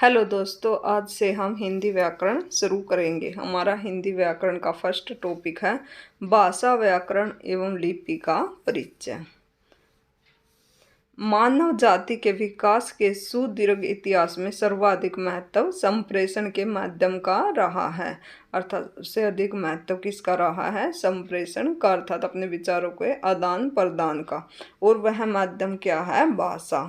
Hello दोस्तों, आज से हम हिंदी व्याकरण शुरू करेंगे। हमारा हिंदी व्याकरण का फर्स्ट टॉपिक है भाषा, व्याकरण एवं लिपि का परिचय। मानव जाति के विकास के सुदीर्घ इतिहास में सर्वाधिक महत्व संप्रेषण के माध्यम का रहा है। अर्थात सबसे अधिक महत्व किसका रहा है? संप्रेषण का, अर्थात अपने विचारों के आदान प्रदान का। और वह माध्यम क्या है? भाषा।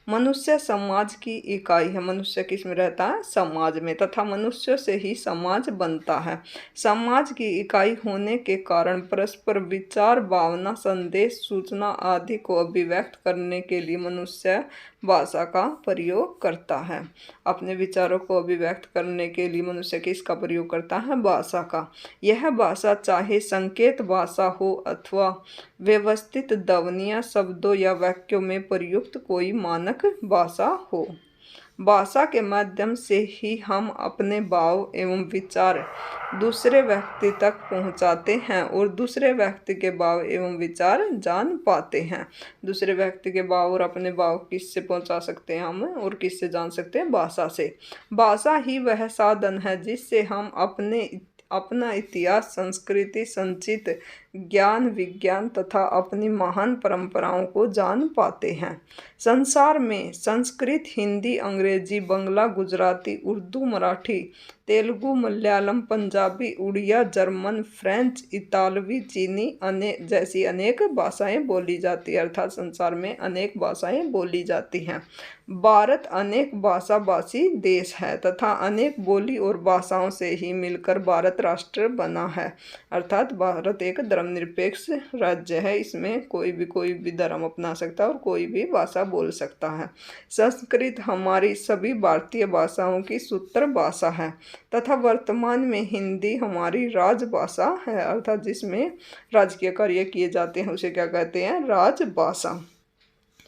मनुष्य समाज की इकाई है। मनुष्य किस में रहता है? समाज में। तथा मनुष्य से ही समाज बनता है। समाज की इकाई होने के कारण परस्पर विचार, भावना, संदेश, सूचना आदि को अभिव्यक्त करने के लिए मनुष्य भाषा का प्रयोग करता है। अपने विचारों को अभिव्यक्त करने के लिए मनुष्य किसका प्रयोग करता है? भाषा का। यह भाषा चाहे संकेत भाषा हो अथवा व्यवस्थित ध्वनियों, शब्दों या वाक्यों में प्रयुक्त कोई मानक भाषा हो। भाषा के माध्यम से ही हम अपने भाव एवं विचार दूसरे व्यक्ति तक पहुंचाते हैं और दूसरे व्यक्ति के भाव एवं विचार जान पाते हैं। दूसरे व्यक्ति के भाव और अपने भाव किससे पहुंचा सकते हैं हम, और किससे जान सकते हैं? भाषा से। भाषा ही वह साधन है जिससे हम अपना इतिहास, संस्कृति, संचित ज्ञान, विज्ञान तथा अपनी महान परंपराओं को जान पाते हैं। संसार में संस्कृत, हिंदी, अंग्रेजी, बंगला, गुजराती, उर्दू, मराठी, तेलुगु, मलयालम, पंजाबी, उड़िया, जर्मन, फ्रेंच, इतालवी, चीनी जैसी अनेक भाषाएं बोली जाती है। अर्थात संसार में अनेक भाषाएं बोली जाती हैं। भारत अनेक भाषा भाषी देश है तथा अनेक बोली और भाषाओं से ही मिलकर भारत राष्ट्र बना है। अर्थात भारत एक धर्मनिरपेक्ष राज्य है। इसमें कोई भी धर्म अपना सकता है और कोई भी भाषा बोल सकता है। संस्कृत हमारी सभी भारतीय भाषाओं की सूत्र भाषा है तथा वर्तमान में हिंदी हमारी राजभाषा है। अर्थात जिसमें राजकीय कार्य किए जाते हैं उसे क्या कहते हैं? राजभाषा।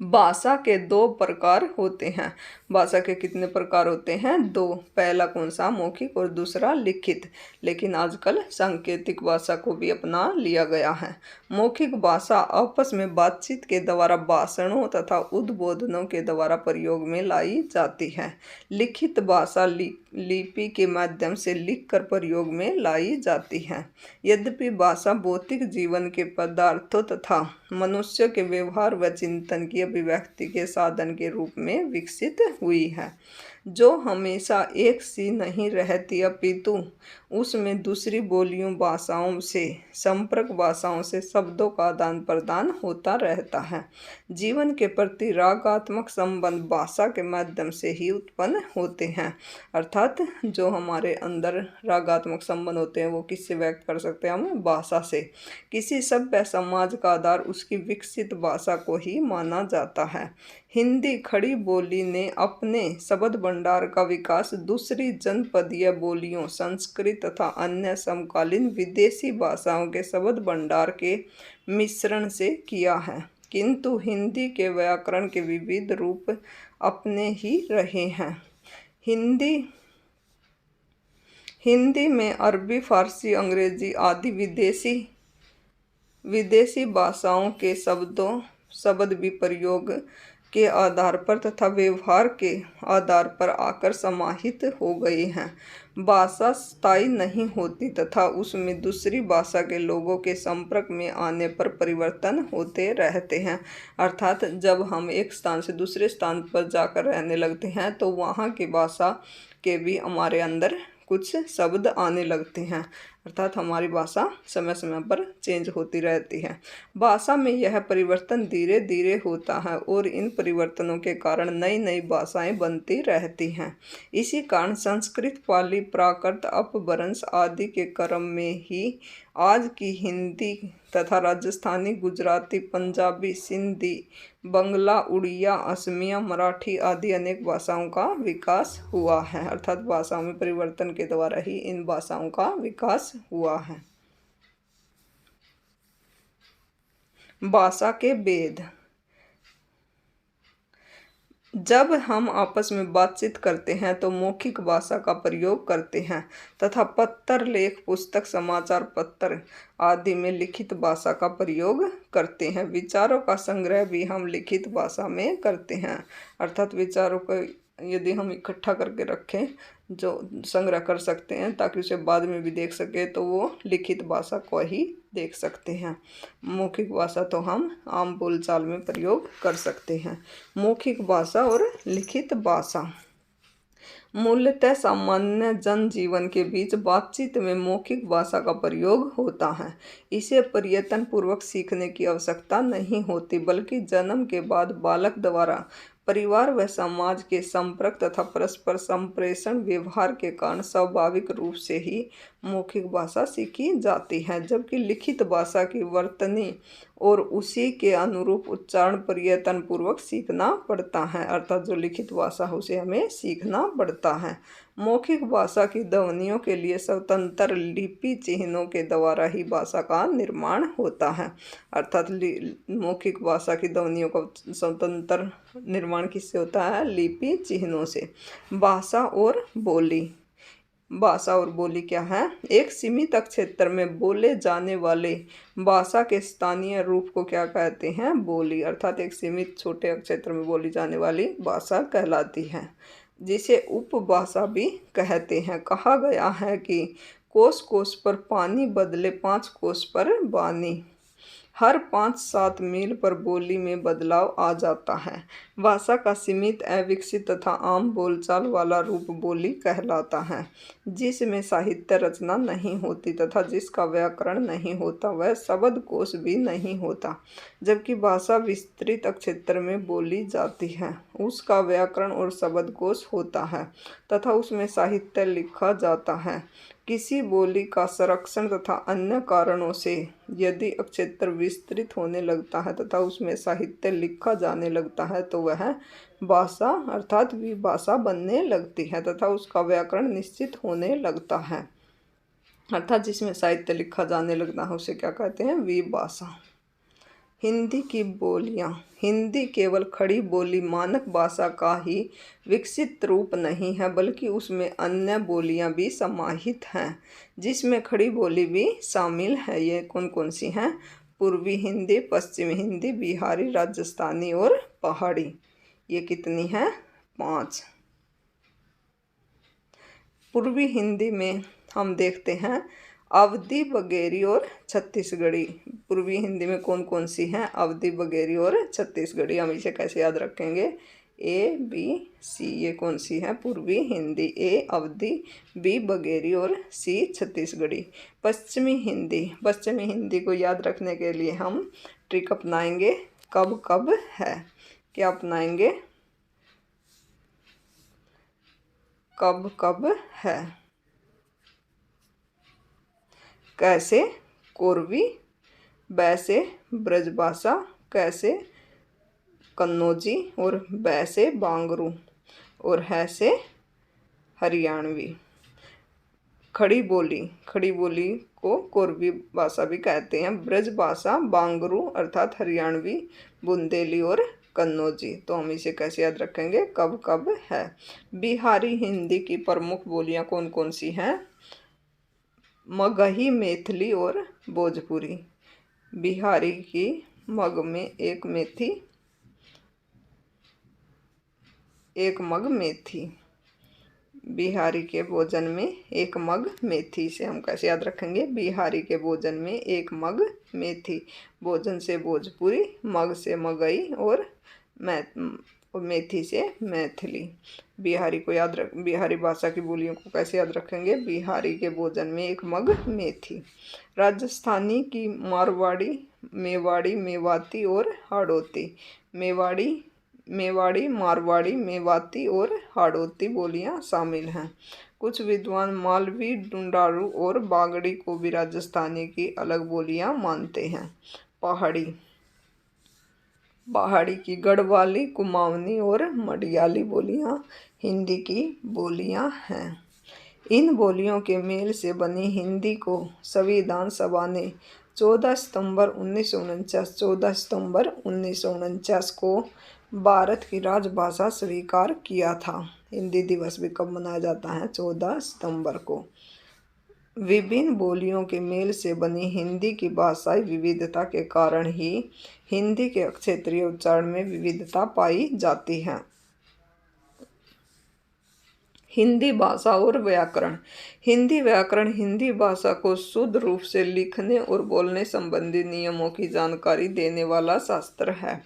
भाषा के दो प्रकार होते हैं। भाषा के कितने प्रकार होते हैं? दो। पहला कौन सा? मौखिक, और दूसरा लिखित। लेकिन आजकल सांकेतिक भाषा को भी अपना लिया गया है। मौखिक भाषा आपस में बातचीत के द्वारा भाषणों तथा उद्बोधनों के द्वारा प्रयोग में लाई जाती है। लिखित भाषा लिपि के माध्यम से लिखकर प्रयोग में लाई जाती है। यद्यपि भाषा भौतिक जीवन के पदार्थों तथा मनुष्य के व्यवहार व चिंतन की अभिव्यक्ति के साधन के रूप में विकसित हुई है, जो हमेशा एक सी नहीं रहती, अपितु उसमें दूसरी बोलियों, भाषाओं से, संपर्क भाषाओं से शब्दों का आदान प्रदान होता रहता है। जीवन के प्रति रागात्मक संबंध भाषा के माध्यम से ही उत्पन्न होते हैं। अर्थात जो हमारे अंदर रागात्मक संबंध होते हैं वो किससे व्यक्त कर सकते हैं हम? भाषा से। किसी सभ्य समाज का आधार उसकी विकसित भाषा को ही माना जाता है। हिंदी खड़ी बोली ने अपने शब्द भंडार का विकास दूसरी जनपदीय बोलियों, संस्कृत तथा अन्य समकालीन विदेशी भाषाओं के शब्द भंडार के मिश्रण से किया है, किंतु हिंदी के व्याकरण के विविध रूप अपने ही रहे हैं। हिंदी में अरबी, फारसी, अंग्रेजी आदि विदेशी भाषाओं के शब्द भी प्रयोग के आधार पर तथा व्यवहार के आधार पर आकर समाहित हो गए हैं। भाषा स्थायी नहीं होती तथा उसमें दूसरी भाषा के लोगों के संपर्क में आने पर परिवर्तन होते रहते हैं। अर्थात जब हम एक स्थान से दूसरे स्थान पर जाकर रहने लगते हैं तो वहाँ की भाषा के भी हमारे अंदर कुछ शब्द आने लगते हैं। अर्थात हमारी भाषा समय समय पर चेंज होती रहती है। भाषा में यह परिवर्तन धीरे धीरे होता है और इन परिवर्तनों के कारण नई नई भाषाएं बनती रहती हैं। इसी कारण संस्कृत, पाली, प्राकृत, अपभ्रंश आदि के क्रम में ही आज की हिंदी तथा राजस्थानी, गुजराती, पंजाबी, सिंधी, बंगला, उड़िया, असमिया, मराठी आदि अनेक भाषाओं का विकास हुआ है। अर्थात भाषाओं में परिवर्तन के द्वारा ही इन भाषाओं का विकास हुआ है। भाषा के भेद। जब हम आपस में बातचीत करते हैं तो मौखिक भाषा का प्रयोग करते हैं तथा पत्र, लेख, पुस्तक, समाचार पत्र आदि में लिखित भाषा का प्रयोग करते हैं। विचारों का संग्रह भी हम लिखित भाषा में करते हैं। अर्थात विचारों को यदि हम इकट्ठा करके रखें, जो संग्रह कर सकते हैं ताकि उसे बाद में भी देख सके, तो वो लिखित भाषा को ही देख सकते हैं। मौखिक भाषा तो हम आम बोलचाल में प्रयोग कर सकते हैं। मौखिक भाषा और लिखित भाषा मूलतः सामान्य जनजीवन के बीच बातचीत में मौखिक भाषा का प्रयोग होता है। इसे प्रयत्न पूर्वक सीखने की आवश्यकता नहीं होती, बल्कि जन्म के बाद बालक द्वारा परिवार व समाज के संपर्क तथा परस्पर संप्रेषण व्यवहार के कारण स्वाभाविक रूप से ही मौखिक भाषा सीखी जाती है, जबकि लिखित भाषा की वर्तनी और उसी के अनुरूप उच्चारण प्रयत्न पूर्वक सीखना पड़ता है। अर्थात जो लिखित भाषा है उसे हमें सीखना पड़ता है। मौखिक भाषा की ध्वनियों के लिए स्वतंत्र लिपि चिन्हों के द्वारा ही भाषा का निर्माण होता है। अर्थात मौखिक भाषा की ध्वनियों का स्वतंत्र निर्माण किससे होता है? लिपि चिन्हों से। भाषा और बोली। भाषा और बोली क्या है? एक सीमित क्षेत्र में बोले जाने वाले भाषा के स्थानीय रूप को क्या कहते हैं? बोली। अर्थात एक सीमित छोटे क्षेत्र में बोली जाने वाली भाषा कहलाती है, जिसे उपभाषा भी कहते हैं। कहा गया है कि कोस कोस पर पानी बदले 5 कोस पर वाणी। हर 5-7 मील पर बोली में बदलाव आ जाता है। भाषा का सीमित, अविकसित तथा आम बोलचाल वाला रूप बोली कहलाता है, जिसमें साहित्य रचना नहीं होती तथा जिसका व्याकरण नहीं होता, वह शब्दकोश भी नहीं होता। जबकि भाषा विस्तृत क्षेत्र में बोली जाती है, उसका व्याकरण और शब्दकोश होता है तथा उसमें साहित्य लिखा जाता है। किसी बोली का संरक्षण तथा अन्य कारणों से यदि क्षेत्र विस्तृत होने लगता है तथा उसमें साहित्य लिखा जाने लगता है, तो वह भाषा अर्थात विभाषा बनने लगती है तथा उसका व्याकरण निश्चित होने लगता है। अर्थात जिसमें साहित्य लिखा जाने लगता है उसे क्या कहते हैं? विभाषा। हिंदी की बोलियाँ। हिंदी केवल खड़ी बोली मानक भाषा का ही विकसित रूप नहीं है, बल्कि उसमें अन्य बोलियाँ भी समाहित हैं, जिसमें खड़ी बोली भी शामिल है। ये कौन कौन सी हैं? पूर्वी हिंदी, पश्चिमी हिंदी, बिहारी, राजस्थानी और पहाड़ी। ये कितनी हैं? 5। पूर्वी हिंदी में हम देखते हैं अवधी, बघेरी और छत्तीसगढ़ी। पूर्वी हिंदी में कौन कौन सी हैं? अवधी, बघेरी और छत्तीसगढ़ी। हम इसे कैसे याद रखेंगे? A, B, C। ये कौन सी है? पूर्वी Hindi. A Awadhi, B Bagheri और C छत्तीसगढ़ी। पश्चिमी हिंदी। पश्चिमी हिंदी को याद रखने के लिए हम ट्रिक अपनाएंगे। कब कब है। क्या अपनाएंगे? कब कब है। कैसे? कोरवी। बैसे ब्रजभाषा। कैसे? कन्नौजी। और बैसे बांगरू। और है से हरियाणवी। खड़ी बोली। खड़ी बोली को कोरवी भाषा भी कहते हैं। ब्रज भाषा बांगरू अर्थात हरियाणवी, बुंदेली और कन्नौजी। तो हम इसे कैसे याद रखेंगे? कब कब है। बिहारी हिंदी की प्रमुख बोलियां कौन कौन सी हैं? मगही, मैथिली और भोजपुरी। बिहारी की मग में एक मेथी, एक मग मेथी। बिहारी के भोजन में एक मग मेथी। से हम कैसे याद रखेंगे? बिहारी के भोजन में एक मग मेथी। भोजन से भोजपुरी, मग से मगही और मेथी से मैथिली। बिहारी भाषा की बोलियों को कैसे याद रखेंगे? बिहारी के भोजन में एक मग मेथी। राजस्थानी की मारवाड़ी, मेवाड़ी, मेवाती और हाड़ौती। मेवाड़ी, मारवाड़ी, मेवाती और हाड़ौती बोलियां शामिल हैं। कुछ विद्वान मालवी, ढूंढारू और बागड़ी को भी राजस्थानी की अलग बोलियां मानते हैं। पहाड़ी की गढ़वाली, कुमाऊनी और मडियाली बोलियां हिंदी की बोलियां हैं। इन बोलियों के मेल से बनी हिंदी को संविधान सभा ने 14 सितंबर 1949 को भारत की राजभाषा स्वीकार किया था। हिंदी दिवस भी कब मनाया जाता है? 14 सितंबर को। विभिन्न बोलियों के मेल से बनी हिंदी की भाषाई विविधता के कारण ही हिंदी के क्षेत्रीय उच्चारण में विविधता पाई जाती है। हिंदी भाषा और व्याकरण। हिंदी व्याकरण हिंदी भाषा को शुद्ध रूप से लिखने और बोलने संबंधी नियमों की जानकारी देने वाला शास्त्र है।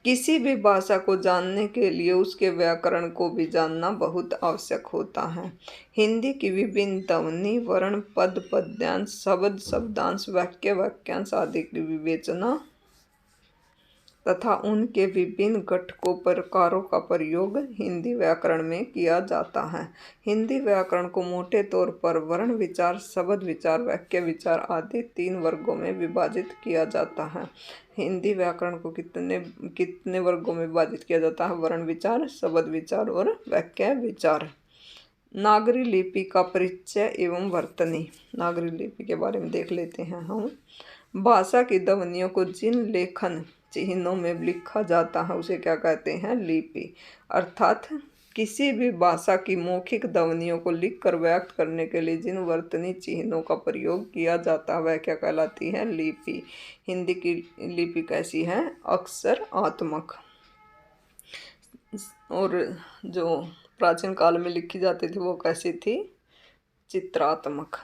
किसी भी भाषा को जानने के लिए उसके व्याकरण को भी जानना बहुत आवश्यक होता है। हिंदी की विभिन्न ध्वनि, वर्ण, पद, पद्यांश, शब्द, शब्दांश, वाक्य, वाक्यांश आदि की विवेचना तथा उनके विभिन्न घटकों प्रकारों का प्रयोग हिंदी व्याकरण में किया जाता है। हिंदी व्याकरण को मोटे तौर पर वर्ण विचार, शब्द विचार, वाक्य विचार आदि 3 वर्गों में विभाजित किया जाता है। हिंदी व्याकरण को कितने वर्गों में विभाजित किया जाता है? वर्ण विचार, शब्द विचार और वाक्य विचार। नागरी लिपि का परिचय एवं वर्तनी। नागरी लिपि के बारे में देख लेते हैं हम। भाषा की ध्वनियों को जिन लेखन चिन्हों में लिखा जाता है उसे क्या कहते हैं? लिपि। अर्थात किसी भी भाषा की मौखिक ध्वनियों को लिखकर व्यक्त करने के लिए जिन वर्तनी चिन्हों का प्रयोग किया जाता है वह क्या कहलाती है? लिपि। हिंदी की लिपि कैसी है? अक्षरात्मक। और जो प्राचीन काल में लिखी जाती थी वो कैसी थी? चित्रात्मक।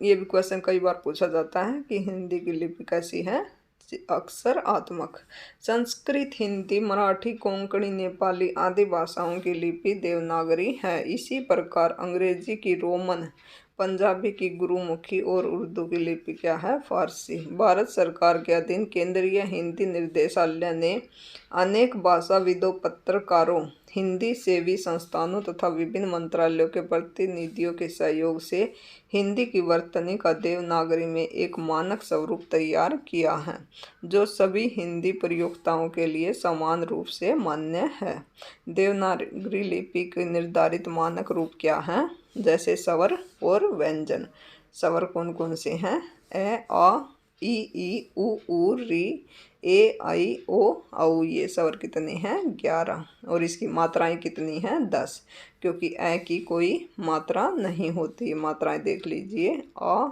ये भी क्वेश्चन कई बार पूछा जाता है कि हिंदी की लिपि कैसी है? अक्षरात्मक। संस्कृत, हिंदी, मराठी, कोंकणी, नेपाली आदि भाषाओं की लिपि देवनागरी है। इसी प्रकार अंग्रेजी की रोमन, पंजाबी की गुरुमुखी और उर्दू की लिपि क्या है? फारसी। भारत सरकार के अधीन केंद्रीय हिंदी निर्देशालय ने अनेक भाषाविदों, पत्रकारों, हिंदी सेवी संस्थानों तथा विभिन्न मंत्रालयों के प्रतिनिधियों के सहयोग से हिंदी की वर्तनी का देवनागरी में एक मानक स्वरूप तैयार किया है, जो सभी हिंदी प्रयोक्ताओं के लिए समान रूप से मान्य है। देवनागरी लिपि के निर्धारित मानक रूप क्या हैं? जैसे स्वर और व्यंजन। स्वर कौन कौन से हैं? ए, आ, ई, उ, री, ए, आई, ओ, औ। ये स्वर कितने हैं? 11। और इसकी मात्राएं कितनी हैं? 10, क्योंकि ए की कोई मात्रा नहीं होती। मात्राएं देख लीजिए, आ,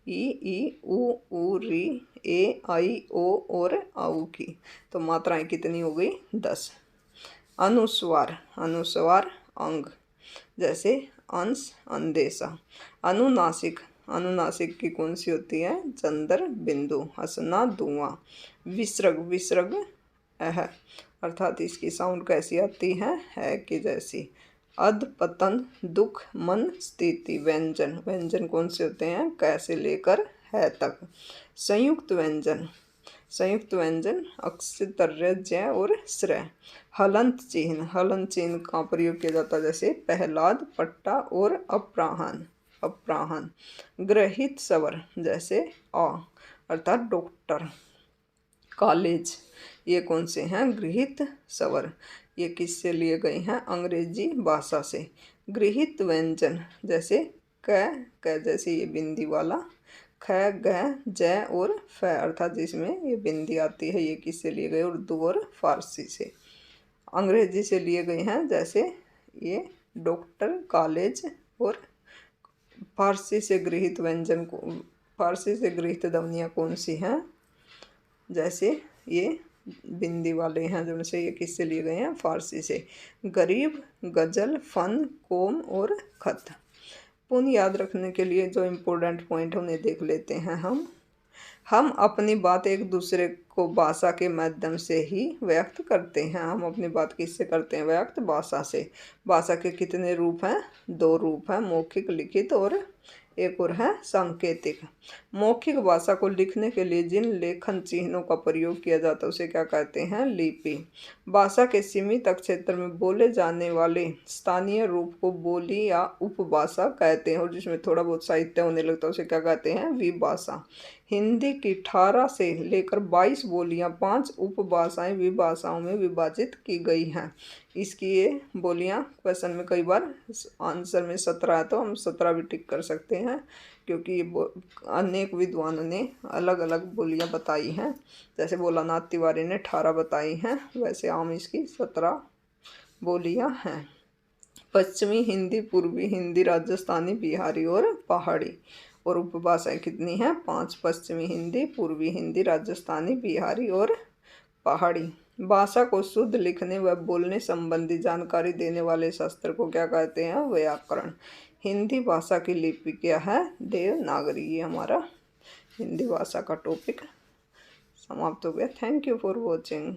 ई, उ, री, ए, आई, ओ और औ की। तो मात्राएं कितनी हो गई? 10। अनुस्वार। अनुस्वार अंग, जैसे अंश, अंदेशा। अनुनासिक। अनुनासिक की कौन सी होती है? चंद्र बिंदु, हंसना, धुआं। विसर्ग। विसर्ग अह, अर्थात इसकी साउंड कैसी आती है की जैसी। अध, पतन, दुख, मन, स्थिति। व्यंजन। व्यंजन कौन से होते हैं? क से लेकर है तक। संयुक्त व्यंजन। संयुक्त व्यंजन अक्ष, तर्र, जय और श्रय। हलंत चिन्ह। हलंत चिन्ह का प्रयोग किया जाता है, जैसे प्रहलाद, पट्टा और अप्राहन। अप्राहन। ग्रहित स्वर, जैसे आ, अर्थात डॉक्टर। कॉलेज। ये कौन से हैं? गृहीत स्वर। ये किससे लिए गए हैं? अंग्रेजी भाषा से। गृहीत व्यंजन, जैसे क जैसे ये बिंदी वाला, ख, ग, ज और फ, अर्थात जिसमें ये बिंदी आती है। ये किससे लिए गए? उर्दू और फारसी से। अंग्रेजी से लिए गए हैं, जैसे ये डॉक्टर, कॉलेज। और फारसी से गृहीत व्यंजन को, फारसी से गृहीत ध्वनियाँ कौन सी हैं? जैसे ये बिंदी वाले हैं, जो से ये किससे लिए गए हैं? फारसी से। गरीब, गजल, फन, कोम और खत। पुनः याद रखने के लिए जो इम्पोर्टेंट पॉइंट है उन्हें देख लेते हैं हम अपनी बात एक दूसरे को भाषा के माध्यम से ही व्यक्त करते हैं। हम अपनी बात किससे करते हैं व्यक्त? भाषा से। भाषा के कितने रूप हैं? 2 रूप हैं, मौखिक, लिखित और एक और है सांकेतिक। मौखिक भाषा को लिखने के लिए जिन लेखन चिन्हों का प्रयोग किया जाता है उसे क्या कहते हैं? लिपि। भाषा के सीमित क्षेत्र में बोले जाने वाले स्थानीय रूप को बोली या उपभाषा कहते हैं, और जिसमें थोड़ा बहुत साहित्य होने लगता है उसे क्या कहते हैं? विभाषा। हिंदी की 18 से लेकर 22 बोलियां 5 उपभाषाएं विभाषाओं में विभाजित की गई हैं। इसकी ये बोलियां क्वेश्चन में कई बार आंसर में 17 है, तो हम 17 भी टिक कर सकते हैं, क्योंकि ये अनेक विद्वानों ने अलग अलग बोलियां बताई हैं। जैसे भोलानाथ तिवारी ने 18 बताई हैं, वैसे आम इसकी 17 बोलियां हैं। पश्चिमी हिंदी, पूर्वी हिंदी, राजस्थानी, बिहारी और पहाड़ी। और उपभाषाएं कितनी हैं? 5। पश्चिमी हिंदी, पूर्वी हिंदी, राजस्थानी, बिहारी और पहाड़ी। भाषा को शुद्ध लिखने व बोलने संबंधी जानकारी देने वाले शास्त्र को क्या कहते हैं? व्याकरण। हिंदी भाषा की लिपि क्या है? देवनागरी। ये हमारा हिंदी भाषा का टॉपिक समाप्त हो गया। Thank you for watching.